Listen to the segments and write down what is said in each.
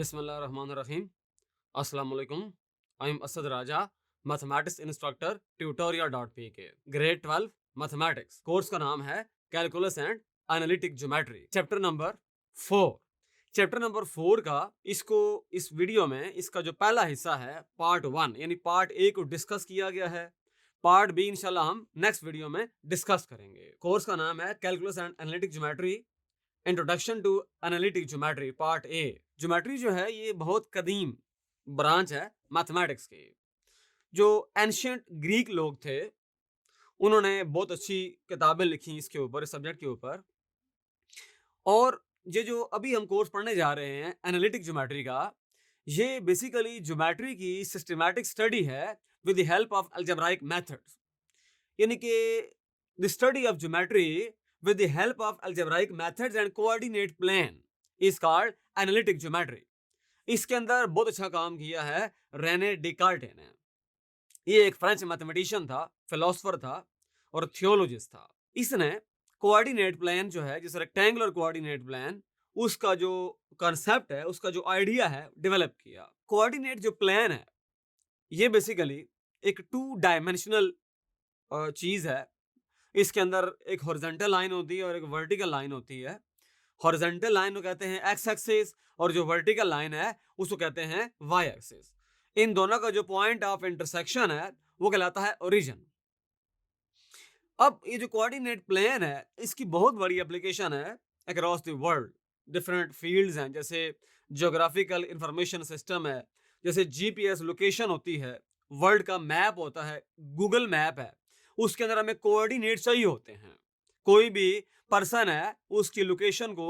बिस्मिल्लाहिर्रहमानिर्रहीम। अस्सलाम वालेकुम। I am Asad Raja, mathematics instructor, tutorial.pk। Grade 12 mathematics course का नाम है calculus and analytic geometry, chapter number 4। Chapter number 4 का इस वीडियो में इसका जो पहला हिस्सा है पार्ट 1 यानी पार्ट ए को डिस्कस किया गया है। पार्ट बी इंशाल्लाह हम नेक्स्ट वीडियो में डिस्कस करेंगे। कोर्स का नाम है calculus and analytic geometry, introduction to analytic geometry part A. Geometry जो है ये बहुत कदीम ब्रांच है मैथमेटिक्स की। जो एंशियंट ग्रीक लोग थे उन्होंने बहुत अच्छी किताबें लिखी इसके ऊपर, इस सब्जेक्ट के ऊपर। और ये जो अभी हम कोर्स पढ़ने जा रहे हैं एनालिटिक ज्योमेट्री का, ये बेसिकली ज्योमेट्री की सिस्टमैटिक स्टडी है with the help of algebraic methods. यानी कि the study of geometry with the help of algebraic methods and coordinate plane is called analytic geometry। इसके अंदर बहुत अच्छा काम किया है रेने डिकार्टे ने। ये एक फ्रेंच मैथमेटिशियन था, फिलोसोफर था और थियोलॉजिस्ट था। इसने कोऑर्डिनेट प्लेन जो है, जैसे रेक्टेंगुलर कोऑर्डिनेट प्लेन, उसका जो कॉन्सेप्ट है, उसका जो आइडिया है, डेवलप किया। कोऑर्डिनेट जो प्लेन है ये बेसिकली एक 2 डायमेंशनल चीज है। इसके अंदर एक हॉरिजॉन्टल लाइन होती है और एक वर्टिकल लाइन होती है। हॉरिजॉन्टल लाइन को कहते हैं एक्स एक्सिस और जो वर्टिकल लाइन है उसको कहते हैं वाई एक्सिस। इन दोनों का जो पॉइंट ऑफ इंटरसेक्शन है वो कहलाता है ओरिजिन। अब ये जो कोऑर्डिनेट प्लेन है इसकी बहुत बड़ी एप्लीकेशन है across the world. Different fields हैं, जैसे ज्योग्राफिकल इंफॉर्मेशन सिस्टम है, जैसे जीपीएस लोकेशन होती है, वर्ल्ड का मैप होता है, गूगल मैप है, उसके अंदर हमें कोऑर्डिनेट चाहिए होते हैं। कोई भी पर्सन है उसकी लोकेशन को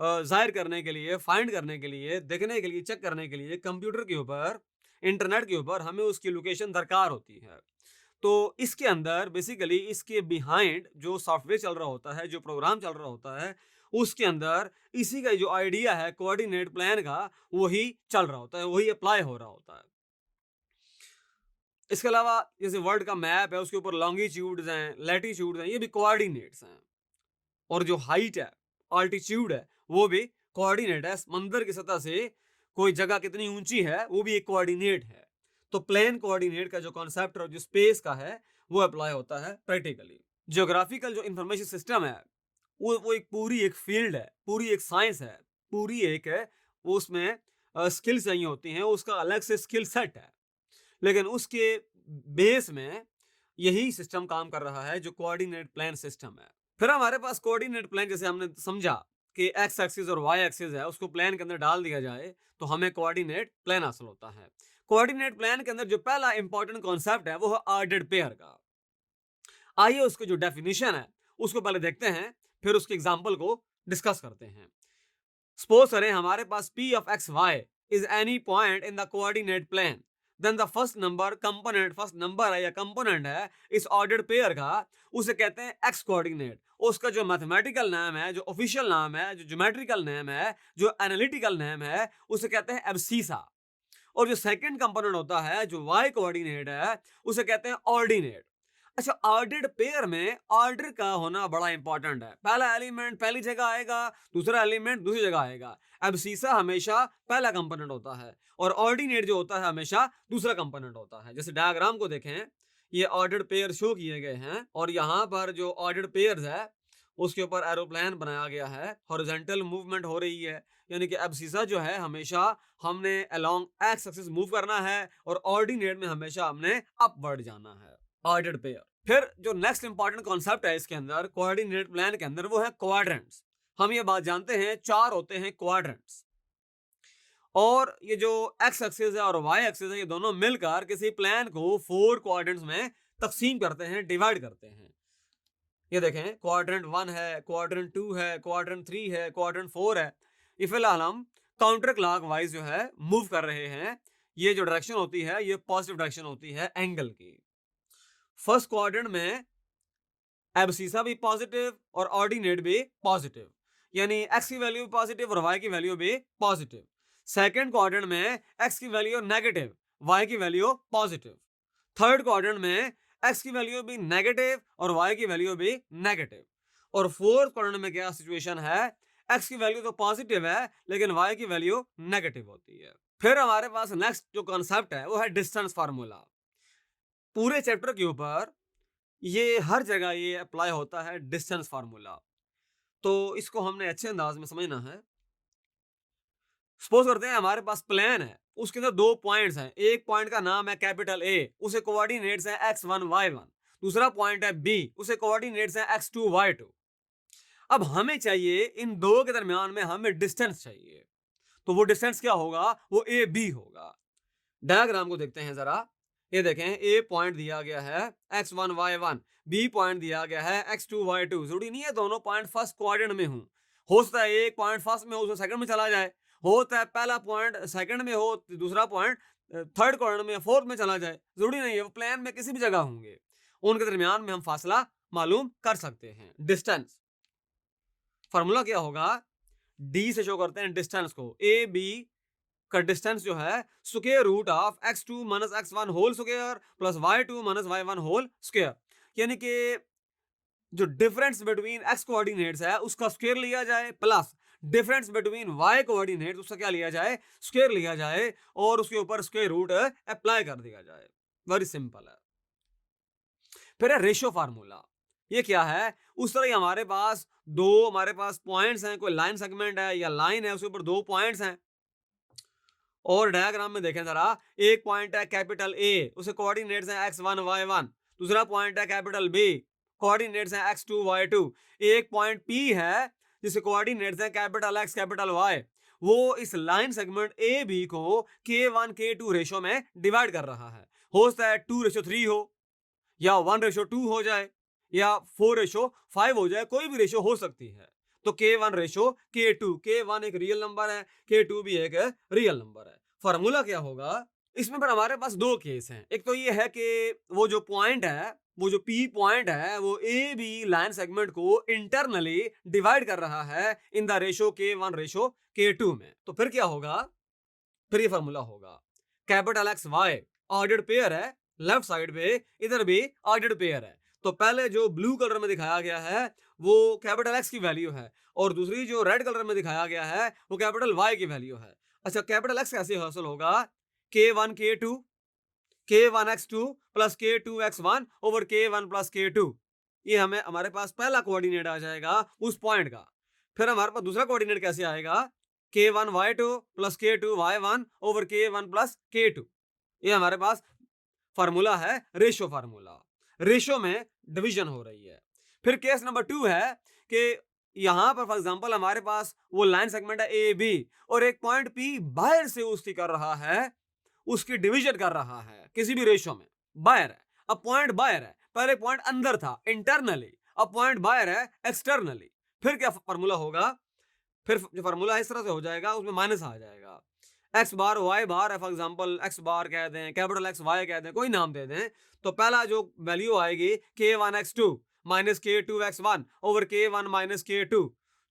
जाहिर करने के लिए, फाइंड करने के लिए, देखने के लिए, चेक करने के लिए कंप्यूटर के ऊपर, इंटरनेट के ऊपर हमें उसकी लोकेशन दरकार होती है। तो इसके अंदर बेसिकली इसके बिहाइंड जो सॉफ्टवेयर चल रहा होता है, जो प्रोग्राम चल रहा होता है, उसके अंदर इसी का जो आइडिया है कोऑर्डिनेट प्लान का वही चल रहा होता है, वही अप्लाई हो रहा होता है। इसके अलावा जैसे वर्ल्ड का मैप है उसके ऊपर लॉन्गिट्यूड्स हैं, लैटिट्यूड्स हैं, ये भी कोऑर्डिनेट्स हैं। और जो हाइट है, ऑल्टीट्यूड है, वो भी कोऑर्डिनेट है। समंदर की सतह से कोई जगह कितनी ऊंची है वो भी एक कोऑर्डिनेट है। तो प्लेन कोऑर्डिनेट का जो कॉन्सेप्ट और जो स्पेस का है वो अप्लाई होता है प्रैक्टिकली। ज्योग्राफिकल जो इंफॉर्मेशन सिस्टम है वो एक पूरी एक फील्ड है, पूरी एक साइंस है, पूरी एक है। वो उसमें स्किल्स नहीं होती हैं, उसका अलग से स्किल सेट है, लेकिन उसके बेस में यही सिस्टम काम कर रहा है जो कोऑर्डिनेट प्लान सिस्टम है। फिर हमारे पास कोऑर्डिनेट प्लान, जैसे हमने समझा कि एक्स एक्सिस और वाई एक्सिस है, उसको प्लान के अंदर डाल दिया जाए तो हमें कोऑर्डिनेट प्लान हासिल होता है। कोऑर्डिनेट प्लान के अंदर जो पहला इंपॉर्टेंट कॉन्सेप्ट है वो है ऑर्डर्ड पेयर का। आइए उसकी जो डेफिनेशन है उसको पहले देखते हैं, फिर उसके एग्जांपल को डिस्कस करते हैं। सपोज करें हमारे पास p of x y is any point in the coordinate plane, then the first number component, first number है या कंपोनेंट है इस ऑर्डर्ड पेयर का, उसे कहते हैं x कोऑर्डिनेट। उसका जो मैथमेटिकल नाम है, जो ऑफिशियल नाम है, जो ज्योमेट्रिकल नेम है, जो एनालिटिकल नेम है, उसे कहते हैं एब्सीसा। और जो सेकंड कंपोनेंट होता है जो y कोऑर्डिनेट है उसे कहते हैं ऑर्डिनेट। अच्छा, ऑर्डर्ड पेयर में ऑर्डर का होना बड़ा इंपॉर्टेंट है। पहला एलिमेंट पहली जगह आएगा, दूसरा एलिमेंट दूसरी जगह आएगा। अब सीसा हमेशा पहला कंपोनेंट होता है और ऑर्डिनेट जो होता है हमेशा दूसरा कंपोनेंट होता है। जैसे डायग्राम को देखें, ये ऑर्डर्ड पेयर शो किए गए हैं और यहाँ पर जो ऑर्डर्ड पेयर्स है उसके ऊपर एरोप्लेन बनाया गया है, हॉरिजॉन्टल मूवमेंट हो रही है, यानी कि अब सीसा जो है हमेशा हमने अलोंग एक्स एक्सिस मूव करना है और ऑर्डिनेट में हमेशा हमने अपवर्ड जाना है, ऑर्डर्ड पेयर। फिर जो नेक्स्ट इंपॉर्टेंट कॉन्सेप्ट है इसके अंदर कोऑर्डिनेट प्लान के अंदर वो है क्वाड्रेंट्स। हम ये बात जानते हैं 4 होते हैं क्वाड्रेंट्स, और ये जो एक्स एक्सिस है और वाई एक्सिस है ये दोनों मिलकर किसी प्लान को 4 क्वाड्रेंट्स में तकसीम करते हैं, डिवाइड करते हैं। ये देखें, क्वाड्रेंट 1 है, क्वाड्रेंट 2 है, क्वाड्रेंट 3 है, क्वाड्रेंट 4 है। ये फिलहाल हम काउंटर क्लॉक वाइज जो है मूव कर रहे हैं। ये जो डायरेक्शन होती है ये पॉजिटिव डायरेक्शन होती है एंगल की। फर्स्ट क्वाड्रेंट में एब्सीसा भी पॉजिटिव और ऑर्डिनेट भी पॉजिटिव, यानी एक्स की वैल्यू पॉजिटिव और वाई की वैल्यू भी पॉजिटिव। सेकंड क्वाड्रेंट में एक्स की वैल्यू नेगेटिव, वाई की वैल्यू पॉजिटिव। थर्ड क्वाड्रेंट में एक्स की वैल्यू भी नेगेटिव और वाई की वैल्यू भी नेगेटिव। और फोर्थ क्वाड्रेंट में क्या सिचुएशन है, x की वैल्यू तो पॉजिटिव है लेकिन y की वैल्यू नेगेटिव होती है। फिर हमारे पास नेक्स्ट जो कॉन्सेप्ट है वो है डिस्टेंस फार्मूला। पूरे चैप्टर के ऊपर ये हर जगह ये अप्लाई होता है डिस्टेंस फार्मूला, तो इसको हमने अच्छे अंदाज में समझना है। सपोज करते हैं हमारे पास प्लेन है, उसके अंदर दो पॉइंट्स हैं, एक पॉइंट का नाम है कैपिटल ए, उसे कोऑर्डिनेट्स है x1 y1, दूसरा पॉइंट है बी, उसे कोऑर्डिनेट्स है x2 y2। अब हमें चाहिए इन दो के दरमियान में हमें डिस्टेंस चाहिए, तो वो डिस्टेंस क्या होगा, वो ए बी होगा। डायग्राम को देखते हैं जरा। ये देखें, ए पॉइंट दिया गया है x1 y1, बी पॉइंट दिया गया है x2 y2। जरूरी नहीं है दोनों पॉइंट फर्स्ट क्वाड्रेंट में हो सकता है एक पॉइंट फर्स्ट में हो तो सेकंड में चला जाए, होता है पहला पॉइंट सेकंड में हो दूसरा पॉइंट थर्ड क्वाड्रेंट में फोर्थ में चला जाए, जरूरी नहीं है, वो प्लेन में किसी भी जगह होंगे, उनके दरमियान में हम फासला मालूम कर सकते हैं। डिस्टेंस फार्मूला क्या होगा, डी से शो करते हैं डिस्टेंस को, ए बी का डिस्टेंस जो है square root of x2 minus x1 whole square plus y2 minus y1 whole square, यानी कि जो डिफरेंस बिटवीन x कोऑर्डिनेट्स है उसका स्क्वायर लिया जाए plus difference between y coordinates उसका क्या लिया जाए, स्क्वायर लिया जाए, और उसके ऊपर स्क्वायर रूट अप्लाई कर दिया जाए। वेरी सिंपल है। फिर है रेशियो फार्मूला। ये क्या है, उस तरह हमारे पास हमारे पास पॉइंट्स हैं, कोई लाइन सेगमेंट है या लाइन है, उसके ऊपर दो पॉइंट्स हैं, और डायग्राम में देखें जरा, एक पॉइंट है कैपिटल ए, उसे कोऑर्डिनेट्स हैं x1 y1, दूसरा पॉइंट है कैपिटल बी, कोऑर्डिनेट्स हैं x2 y2, एक पॉइंट P है जिसे कोऑर्डिनेट्स हैं कैपिटल X कैपिटल Y। वो इस लाइन सेगमेंट ए बी को k1 k2 रेशो में डिवाइड कर रहा है, हो सकता है 2:3 हो या 1:2 हो जाए या 4:5 हो जाए, कोई भी रेशो हो सकती है। तो k1 रेशो k2, k1 एक रियल नंबर है, k2 भी एक रियल नंबर है। फार्मूला क्या होगा, इसमें पर हमारे पास दो केस हैं। एक तो ये है कि वो जो पॉइंट है, वो जो P पॉइंट है, वो ए बी लाइन सेगमेंट को इंटरनली डिवाइड कर रहा है in the ratio k1 ratio k2 में। तो फिर क्या होगा, फिर ये फार्मूला होगा capital X Y ordered pair है, लेफ्ट साइड पे इधर भी ऑर्डर्ड पेयर है। तो पहले जो ब्लू कलर में दिखाया गया है वो कैपिटल एक्स की वैल्यू है, और दूसरी जो रेड कलर में दिखाया गया है वो कैपिटल वाई की वैल्यू है। अच्छा, कैपिटल एक्स कैसे हासिल होगा, k1 k2 k1 x2 plus k2 x1 over k1 plus k2, ये हमें हमारे पास पहला कोऑर्डिनेट आ जाएगा उस पॉइंट का। फिर हमारे पास दूसरा कोऑर्डिनेट कैसे आएगा, k1 y2 plus k2 y1 over k1 plus k2, ये हमारे पास फार्मूला है रेशियो फार्मूला। रेशियो में डिवीजन हो रही है। फिर केस नंबर 2 है कि यहां पर फॉर एग्जांपल हमारे पास वो लाइन सेगमेंट है ए बी, और एक पॉइंट पी बाहर से उसकी कर रहा है, उसकी डिवीजन कर रहा है किसी भी रेशियो में, बाहर है। अब पॉइंट बाहर है, पहले पॉइंट अंदर था इंटरनली, अब पॉइंट बाहर है एक्सटर्नली। फिर क्या फार्मूला होगा, फिर जो फार्मूला इस तरह से हो जाएगा, उसमें माइनस आ जाएगा, एक्स बार वाई बार है, फॉर एग्जांपल एक्स बार कह दें, कैपिटल एक्स वाई कह दें, कोई नाम दे दें। तो पहला जो वैल्यू आएगी k1 x2 minus k2 x1 over k1 minus k2,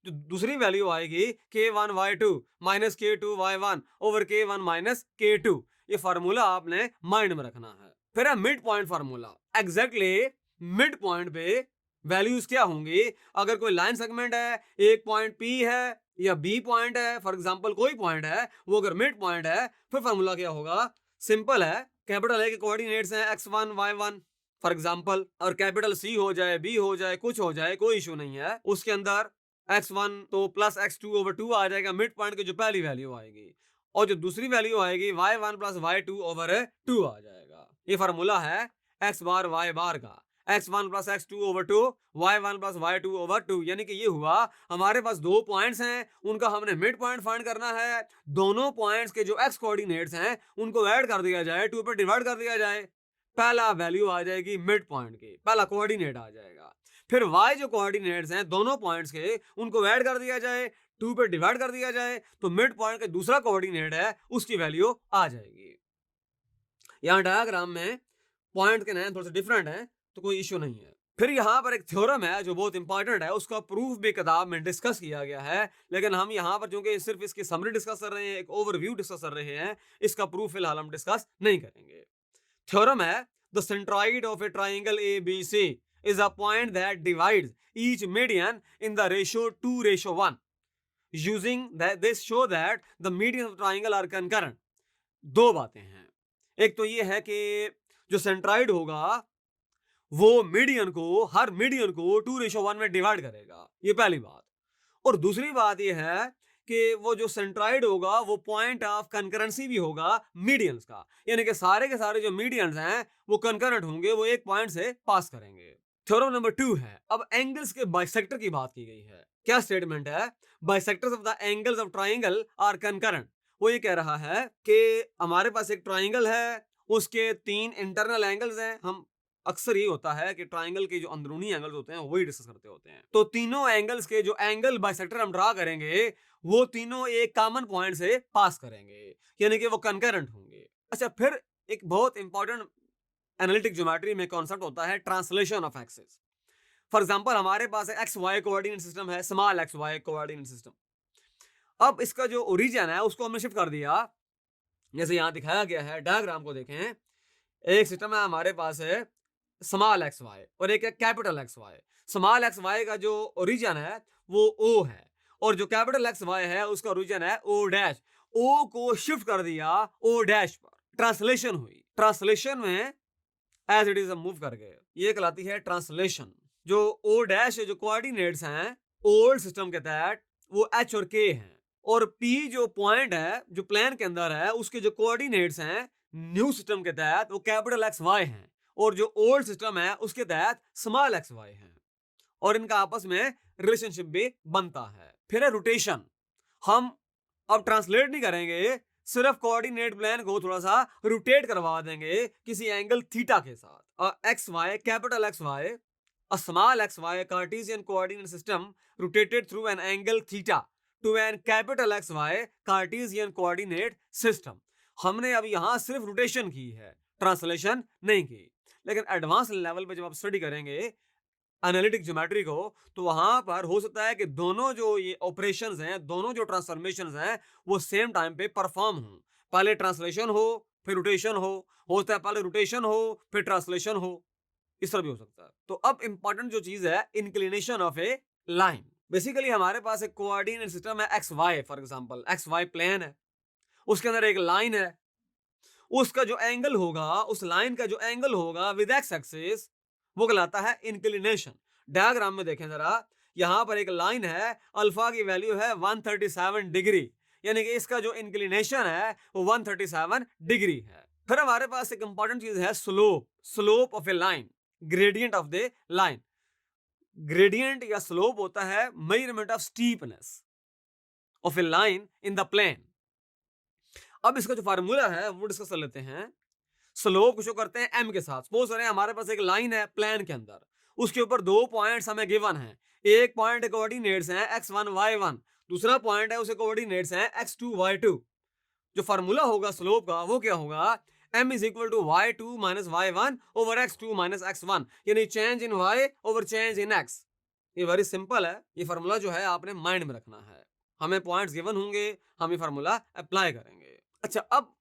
जो दूसरी वैल्यू आएगी k1 y2 minus k2 y1 over k1 minus k2। ये फार्मूला आपने माइंड में रखना है। फिर है mid point formula. Exactly mid point पे वैल्यूज क्या होंगी, अगर कोई लाइन सेगमेंट है, एक पॉइंट P है या B पॉइंट है, फॉर एग्जांपल कोई पॉइंट है, वो अगर मिड पॉइंट है, फिर फार्मूला क्या होगा, सिंपल है, कैपिटल ए के कोऑर्डिनेट्स हैं x1 y1 फॉर एग्जांपल, और कैपिटल C हो जाए, B हो जाए, कुछ हो जाए, कोई इशू नहीं है, उसके अंदर x1 तो प्लस x2 ओवर 2 आ जाएगा, मिड पॉइंट की जो पहली वैल्यू आएगी, और जो दूसरी वैल्यू आएगी y1 प्लस y2 ओवर 2 आ जाएगा। ये फार्मूला है x बार y बार का, x1 plus x2 over 2, y1 plus y2 over 2, यानी कि ये हुआ हमारे पास दो पॉइंट्स हैं, उनका हमने मिड पॉइंट फाइंड करना है। दोनों पॉइंट्स के जो x कोऑर्डिनेट्स हैं उनको ऐड कर दिया जाए, 2 पे डिवाइड कर दिया जाए, पहला वैल्यू आ जाएगी मिड पॉइंट की, पहला कोऑर्डिनेट आ जाएगा। फिर y जो कोऑर्डिनेट्स हैं दोनों पॉइंट्स के, उनको ऐड कर दिया जाए, 2 पे डिवाइड कर दिया जाए, तो मिड पॉइंट का दूसरा कोऑर्डिनेट है उसकी वैल्यू आ जाएगी। यहाँ डायग्राम में पॉइंट के नाम थोड़े से डिफरेंट हैं, तो कोई इश्यू नहीं है। फिर यहाँ पर एक थ्योरम है जो बहुत इंपॉर्टेंट है, उसका प्रूफ भी किताब में डिस्कस किया गया है, लेकिन हम यहाँ पर चूंकि सिर्फ इसकी समरी डिस्कस कर रहे हैं, एक ओवरव्यू डिस्कस कर रहे हैं, इसका प्रूफ फिलहाल हम डिस्कस नहीं करेंगे। थ्योरम है the centroid of a triangle ABC is a point that divides each median in the ratio 2:1। Using this show that the median of triangle are concurrent. दो बातें हैं, एक तो ये है कि जो सेंट्राइड होगा वो हर मीडियन को 2:1 में डिवाइड करेगा, ये पहली बात। और दूसरी बात ये है कि वो जो सेंट्राइड होगा वो पॉइंट ऑफ कंकरेंसी भी होगा मीडियंस का, यानी कि सारे के सारे जो मीडियंस हैं वो कंकरेंट होंगे, वो एक पॉइंट से पास करेंगे। थ्योरम नंबर 2 है, अब एंगल्स के बाइसेक्टर की बात की गई है। क्या स्टेटमेंट है? Bisectors of the angles of triangle are concurrent. वो ये कह रहा है कि हमारे पास एक ट्राइंगल है, उसके 3 इंटरनल एंगल्स हैं। हम अक्सर ये होता है कि ट्राइंगल के जो अंदरूनी एंगल्स होते हैं वही डिस्कस करते होते हैं। तो तीनों एंगल्स के जो एंगल बाइसेक्टर हम ड्रा करेंगे वो तीनों एक कॉमन पॉइंट से पास करेंगे, यानी कि वो कंकरेंट होंगे। अच्छा, फिर एक बहुत इंपॉर्टेंट एनालिटिक ज्योमेट्री में कॉन्सेप्ट होता है translation of axis. For example हमारे पास एक्स वाई कोऑर्डिनेट सिस्टम है, small X Y coordinate system. अब इसका जो ओरिजिन है उसको हमने शिफ्ट कर दिया, जैसे यहां दिखाया गया है, डायग्राम को देखें। एक सिस्टम है हमारे पास है स्मॉल एक्स वाई और एक है capital X Y. Small X Y का जो ओरिजिन है वो ओ है, और जो कैपिटल एक्स वाई है उसका ओरिजिन है ओ डैश। ओ को शिफ्ट कर दिया ओ डैश पर, ट्रांसलेशन हुई। ट्रांसलेशन में एज इट इज मूव कर गए, ये कहलाती है ट्रांसलेशन। जो ओ डैश जो कोऑर्डिनेट्स हैं ओल्ड सिस्टम के तहत वो एच और के हैं, और पी जो पॉइंट है जो प्लेन के अंदर है उसके जो कोऑर्डिनेट्स हैं न्यू सिस्टम के तहत वो कैपिटल एक्स वाई हैं, और जो ओल्ड सिस्टम है उसके तहत स्मॉल एक्स वाई है, और इनका आपस में रिलेशनशिप भी बनता है। फिर है रोटेशन। हम अब ट्रांसलेट नहीं करेंगे, सिर्फ कोऑर्डिनेट प्लेन को थोड़ा सा रोटेट करवा देंगे किसी एंगल थीटा के साथ। X Y capital X Y a small xy Cartesian coordinate system rotated through an angle theta to an capital XY Cartesian coordinate system। हमने अब यहां सिर्फ रोटेशन की है, ट्रांसलेशन नहीं की। लेकिन एडवांस लेवल पे जब आप स्टडी करेंगे एनालिटिक ज्योमेट्री को, तो वहां पर हो सकता है कि दोनों जो ये ऑपरेशंस हैं, दोनों जो ट्रांसफॉर्मेशंस हैं वो सेम टाइम पे परफॉर्म हो। पहले ट्रांसलेशन हो फिर रोटेशन हो सकता है पहले रोटेशन हो फिर ट्रांसलेशन हो, इस तरह भी हो सकता है। तो अब इंपॉर्टेंट जो चीज है inclination of a line. Basically हमारे पास एक कोऑर्डिनेट सिस्टम है X Y, for example X Y plane है, उसके अंदर एक लाइन है, उसका जो एंगल होगा, उस लाइन का जो एंगल होगा विद एक्स एक्सिस वो कहलाता है इंक्लिनेशन। डायग्राम में देखें जरा, यहां पर एक लाइन है, अल्फा की वैल्यू है 137 डिग्री, यानी कि इसका जो इंक्लिनेशन है वो 137 डिग्री है। फिर हमारे पास एक इंपॉर्टेंट चीज है slope, slope of a line, gradient of the line. Gradient या स्लोप होता है measurement of steepness of a line in the plane. अब इसका जो फार्मूला है वो डिस्कस कर लेते हैं। स्लोप को शो करते हैं एम के साथ। सपोज करें हमारे पास एक लाइन है प्लेन के अंदर, उसके ऊपर दो पॉइंट्स हमें गिवन है। एक पॉइंट कोऑर्डिनेट्स हैं x1 y1, दूसरा पॉइंट है उसे कोऑर्डिनेट्स हैं x2 y2। जो फार्मूला होगा स्लोप का वो क्या होगा? m is equal to y2 minus y1 over x2 minus x1, यानी change in y over change in x। ये वेरी सिंपल है, ये फार्मूला जो है आपने माइंड में रखना है। हमें पॉइंट्स गिवन होंगे, हम ये फार्मूला अप्लाई करेंगे। अच्छा, अब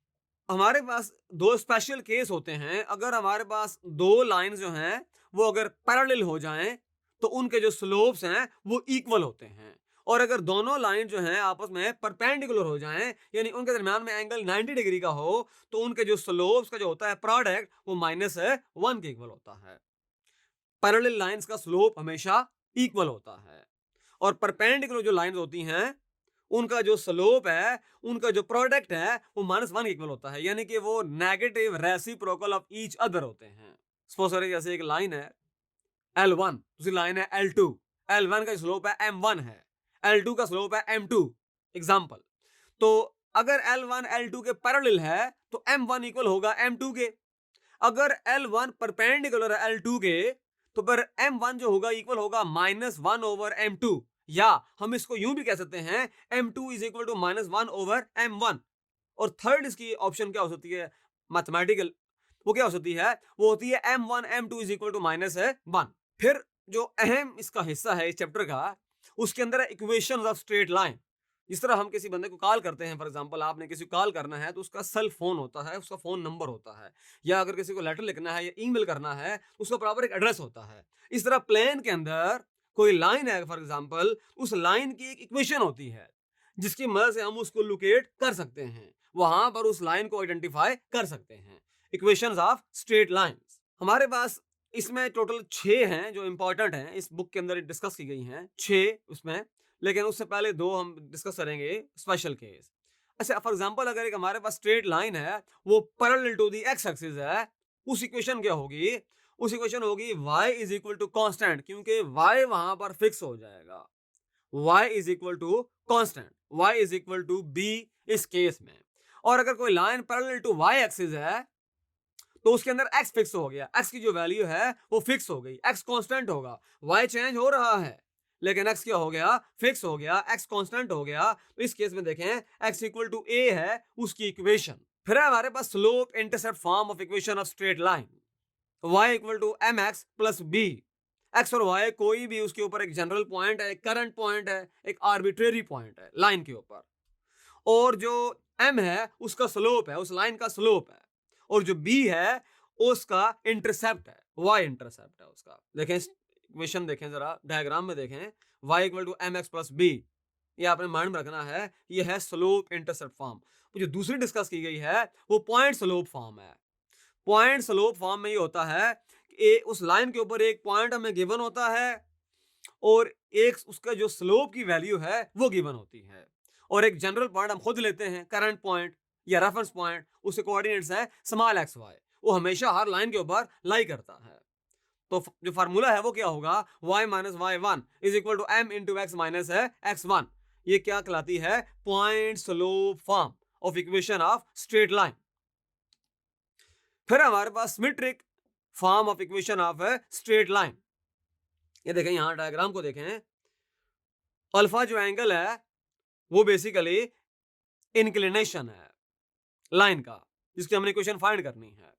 हमारे पास दो स्पेशल केस होते हैं। अगर हमारे पास दो लाइंस जो हैं वो अगर पैरेलल हो जाएं तो उनके जो स्लोप्स हैं वो इक्वल होते हैं, और अगर दोनों लाइन जो हैं आपस में परपेंडिकुलर हो जाएं, यानी उनके दरमियान में एंगल 90 डिग्री का हो, तो उनके जो स्लोप्स का जो होता है प्रोडक्ट वो -1 के इक्वल होता है। पैरेलल लाइंस का स्लोप हमेशा इक्वल होता है, और परपेंडिकुलर जो लाइंस होती हैं उनका जो स्लोप है, उनका जो प्रोडक्ट है वो -1 इक्वल होता है, यानी कि वो negative reciprocal of each other होते हैं। सपोज करें जैसे एक लाइन है L1, दूसरी लाइन है L2। L1 का स्लोप है M1 है, L2 का स्लोप है M2। एग्जांपल, तो अगर L1 L2 के पैरेलल है तो M1 इक्वल होगा M2 के। अगर L1 परपेंडिकुलर है L2 के तो फिर M1 जो होगा इक्वल होगा -1 ओवर M2, या हम इसको यूं भी कह सकते हैं M2 is equal to -1 over M1। और थर्ड इसकी ऑप्शन क्या हो सकती है मैथमेटिकल, वो क्या हो सकती है? वो होती है M1 M2 is equal to -1। फिर जो अहम इसका हिस्सा है इस चैप्टर का, उसके अंदर है इक्वेशंस ऑफ स्ट्रेट लाइन। जिस तरह हम किसी बंदे को कॉल करते हैं, फॉर एग्जांपल आपने किसी को कॉल करना है तो उसका सेल फोन होता है, उसका फोन नंबर होता है, या अगर किसी को लेटर लिखना है या ईमेल करना है उसका प्रॉपर एक एड्रेस होता है। इस तरह प्लेन के अंदर कोई लाइन है फॉर एग्जांपल, उस लाइन की एक इक्वेशन होती है, जिसकी मदद से हम उसको लोकेट कर सकते हैं, वहां पर उस लाइन को आइडेंटिफाई कर सकते हैं। इक्वेशंस ऑफ स्ट्रेट लाइंस हमारे पास इसमें टोटल 6 हैं जो इंपॉर्टेंट हैं, इस बुक के अंदर डिस्कस की गई हैं 6 उसमें, लेकिन उससे पहले 2 हम डिस्कस करेंगे स्पेशल केस। अच्छा, फॉर एग्जांपल अगर एक हमारे पास स्ट्रेट लाइन है, वो parallel to the X axis है, उस इक्वेशन क्या होगी? उस इक्वेशन होगी y is equal to constant, क्योंकि y वहां पर फिक्स हो जाएगा। y is equal to constant, y is equal to b इस केस में। और अगर कोई line parallel to y axis है तो उसके अंदर x फिक्स हो गया, x की जो वैल्यू है वो फिक्स हो गई, x कांस्टेंट होगा, y चेंज हो रहा है लेकिन x क्या हो गया? फिक्स हो गया, x कांस्टेंट हो गया। तो इस केस में देखें x इक्वल टू a है उसकी इक्वेशन। फिर है हमारे पास slope intercept form of equation of straight line, y equal to mx plus b। x और y कोई भी उसके ऊपर एक जनरल पॉइंट है, एक करंट पॉइंट है, एक आर्बिट्रेरी पॉइंट है लाइन के ऊपर, और जो m है उसका स्लोप है, उस लाइन का स्लोप है, और जो b है उसका इंटरसेप्ट है, y इंटरसेप्ट है उसका। देखें इक्वेशन, देखें जरा डायग्राम में देखें, y equal to mx plus b, ये आपने माइंड में रखना है, ये है स्लोप इंटरसेप्ट फॉर्म। जो दूसरी डिस्कस की गई है वो पॉइंट स्लोप फॉर्म है। पॉइंट स्लोप फॉर्म में ये होता है कि उस लाइन के ऊपर एक पॉइंट हमें गिवन होता है और एक उसका जो स्लोप की वैल्यू है वो गिवन होती है, और एक जनरल पॉइंट हम खुद लेते हैं, करंट पॉइंट या रेफरेंस पॉइंट, उसके कोऑर्डिनेट्स है स्मॉल एक्स वाई, वो हमेशा हर लाइन के ऊपर लाई करता है। तो जो फार्मूला है वो क्या होगा? y minus Y one is equal to m into x minus है x1। ये क्या कहलाती है? Point slope form of equation of straight line. फिर हमारे पास symmetric form of equation of straight line. ये देखें, यहां डायग्राम को देखें, अल्फा जो एंगल है वो बेसिकली इंक्लिनेशन है लाइन का, जिसकी हमने इक्वेशन फाइंड करनी है।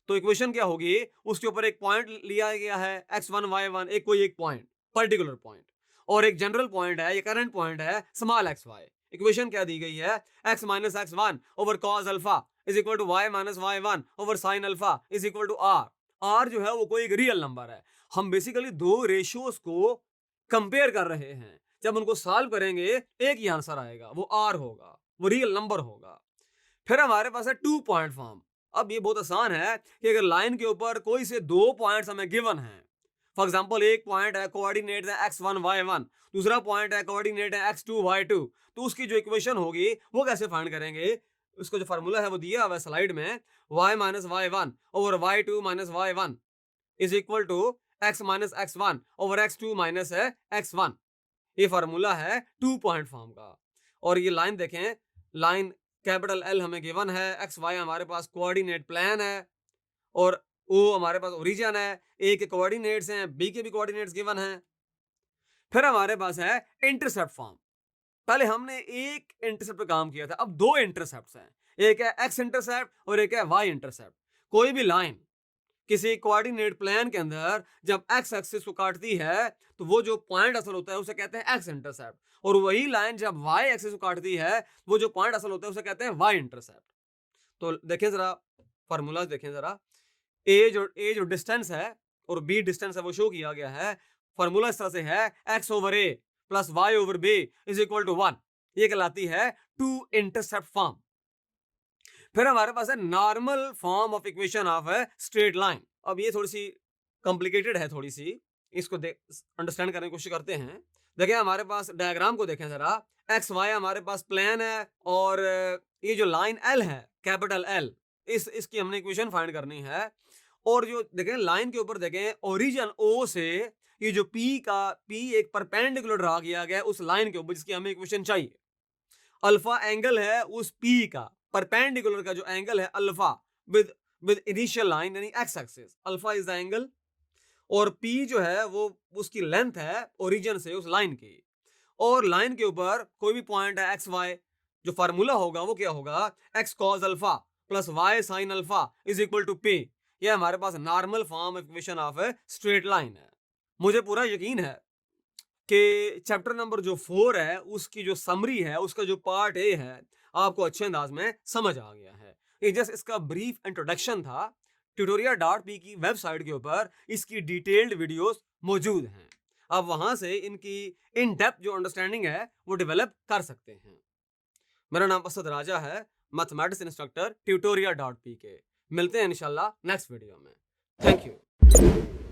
तो इक्वेशन क्या होगी? उसके ऊपर एक पॉइंट लिया गया है x1 y1, एक कोई एक पॉइंट, पर्टिकुलर पॉइंट, और एक जनरल पॉइंट है, ये करंट पॉइंट है स्मॉल एक्स वाई। इक्वेशन क्या दी गई है? x minus X one over cos alpha is equal to y minus Y one over sine alpha is equal to r। r जो है वो कोई एक रियल नंबर है। हम बेसिकली दो रेशियोज को कंपेयर कर रहे हैं, जब उनको सॉल्व करेंगे एक ही आंसर आएगा, वो r होगा, वो रियल नंबर होगा। फिर हमारे पास है 2 पॉइंट फॉर्म। अब ये बहुत आसान है कि अगर लाइन के ऊपर कोई से 2 पॉइंट्स हमें गिवन हैं, फॉर एग्जांपल एक पॉइंट है, कोऑर्डिनेट है x1 y1, दूसरा पॉइंट है, कोऑर्डिनेट है x2 y2, तो उसकी जो इक्वेशन होगी वो कैसे फाइंड करेंगे? उसका जो फार्मूला है वो दिया हुआ है स्लाइड में, y minus Y one over y2 minus Y one is equal to x minus x1 over x2 minus है x1। ये फार्मूला है 2 पॉइंट फॉर्म का। और ये लाइन देखें, लाइन कैपिटल L हमें गिवन है, एक्स वाई हमारे पास कोऑर्डिनेट प्लान है, और O हमारे पास ओरिजिन है, A के कोऑर्डिनेट्स हैं, B के भी कोऑर्डिनेट्स गिवन हैं। फिर हमारे पास है इंटरसेप्ट फॉर्म। पहले हमने एक इंटरसेप्ट पे काम किया था, अब 2 इंटरसेप्ट्स हैं, एक है x इंटरसेप्ट और एक है y इंटरसेप्ट। कोई भी लाइन किसी कोऑर्डिनेट प्लान के अंदर जब x एक्सिस को काटती है तो वो जो पॉइंट असल होता है उसे कहते हैं x इंटरसेप्ट, और वही लाइन जब y एक्सिस को काटती है वो जो पॉइंट असल होता है उसे कहते हैं y इंटरसेप्ट। तो देखें जरा फार्मूला, देखें जरा, a जो डिस्टेंस है और b डिस्टेंस है वो शो किया गया है। फार्मूला इस तरह से है, x over a plus y over b is equal to 1। ये कहलाती है 2 इंटरसेप्ट फॉर्म। फिर हमारे पास है normal form of equation of straight line. अब ये थोड़ी सी कॉम्प्लिकेटेड है, थोड़ी सी इसको अंडरस्टैंड करने की कोशिश करते हैं। देखिए हमारे पास डायग्राम को देखें जरा, एक्स वाई हमारे पास प्लेन है, और ये जो लाइन एल है, कैपिटल एल, इसकी हमने इक्वेशन फाइंड करनी है। और जो देखें लाइन के ऊपर देखें, ओरिजिन ओ से ये जो पी एक परपेंडिकुलर ड्रा किया गया उस लाइन के ऊपर, जिसकी हमें इक्वेशन चाहिए। अल्फा एंगल है उस पी का, परपेंडिकुलर का जो एंगल है अल्फा विद इनिशियल लाइन यानी x axis, alpha is the angle, और पी जो है वो उसकी लेंथ है ओरिजिन से उस लाइन की। और लाइन के ऊपर कोई भी पॉइंट है एक्स वाई, जो फार्मूला होगा वो क्या होगा? X cos alpha plus y sine alpha is equal to p. ये हमारे पास normal form equation of straight line है। मुझे पूरा यकीन है कि चैप्टर नंबर जो 4 है उसकी जो समरी है, उसका जो पार्ट ए है, आपको अच्छे अंदाज में समझ आ गया है। ये जस्ट इसका ब्रीफ इंट्रोडक्शन था। ट्यूटोरियल.p की वेबसाइट के ऊपर इसकी डिटेल्ड वीडियोस मौजूद हैं। आप वहां से इनकी इन डेप्थ जो अंडरस्टैंडिंग है वो डेवलप कर सकते हैं। मेरा नाम असद राजा है, मैथमेटिक्स इंस्ट्रक्टर tutoria.pk। मिलते हैं इंशाल्लाह नेक्स्ट वीडियो में। Thank you.